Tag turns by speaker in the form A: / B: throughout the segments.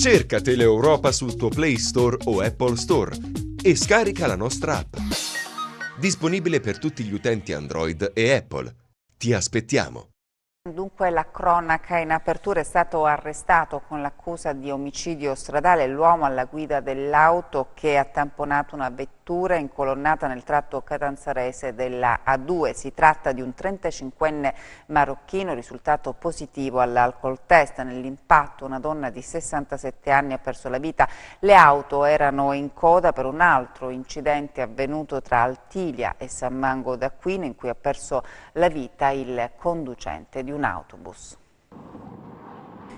A: Cerca Teleeuropa sul tuo Play Store o Apple Store e scarica la nostra app. Disponibile per tutti gli utenti Android e Apple. Ti aspettiamo!
B: Dunque la cronaca in apertura: è stato arrestato con l'accusa di omicidio stradale l'uomo alla guida dell'auto che ha tamponato una vettura incolonnata nel tratto catanzarese della A2. Si tratta di un 35enne marocchino risultato positivo all'alcol test. Nell'impatto una donna di 67 anni ha perso la vita. Le auto erano in coda per un altro incidente avvenuto tra Altilia e San Mango d'Aquino, in cui ha perso la vita il conducente di un autobus.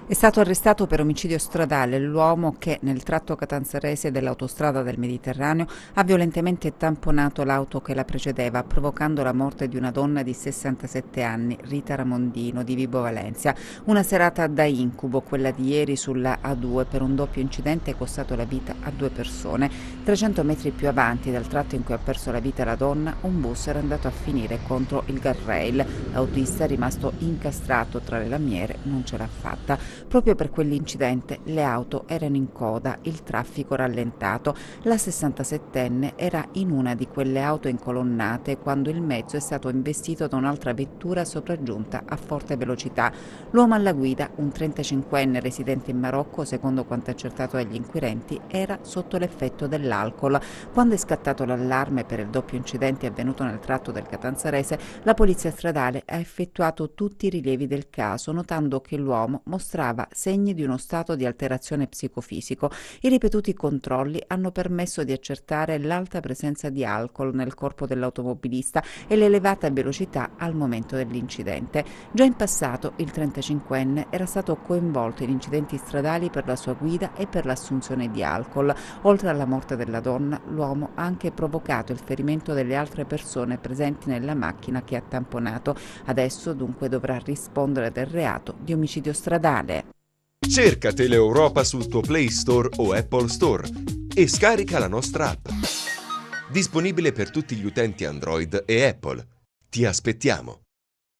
B: È stato arrestato per omicidio stradale l'uomo che nel tratto catanzarese dell'autostrada del Mediterraneo ha violentemente tamponato l'auto che la precedeva, provocando la morte di una donna di 67 anni, Rita Ramondino, di Vibo Valentia. Una serata da incubo, quella di ieri sulla A2, per un doppio incidente è costato la vita a 2 persone. 300 metri più avanti dal tratto in cui ha perso la vita la donna, un bus era andato a finire contro il guardrail. L'autista è rimasto incastrato tra le lamiere, non ce l'ha fatta. Proprio per quell'incidente le auto erano in coda, il traffico rallentato. La 67enne era in una di quelle auto incolonnate quando il mezzo è stato investito da un'altra vettura sopraggiunta a forte velocità. L'uomo alla guida, un 35enne residente in Marocco, secondo quanto accertato dagli inquirenti, era sotto l'effetto dell'alcol. Quando è scattato l'allarme per il doppio incidente avvenuto nel tratto del Catanzarese, la polizia stradale ha effettuato tutti i rilievi del caso, notando che l'uomo mostrava segni di uno stato di alterazione psicofisico. I ripetuti controlli hanno permesso di accertare l'alta presenza di alcol nel corpo dell'automobilista e l'elevata velocità al momento dell'incidente. Già in passato il 35enne era stato coinvolto in incidenti stradali per la sua guida e per l'assunzione di alcol. Oltre alla morte della donna, l'uomo ha anche provocato il ferimento delle altre persone presenti nella macchina che ha tamponato. Adesso dunque dovrà rispondere del reato di omicidio stradale.
A: Cerca Teleeuropa sul tuo Play Store o Apple Store e scarica la nostra app. Disponibile per tutti gli utenti Android e Apple. Ti aspettiamo!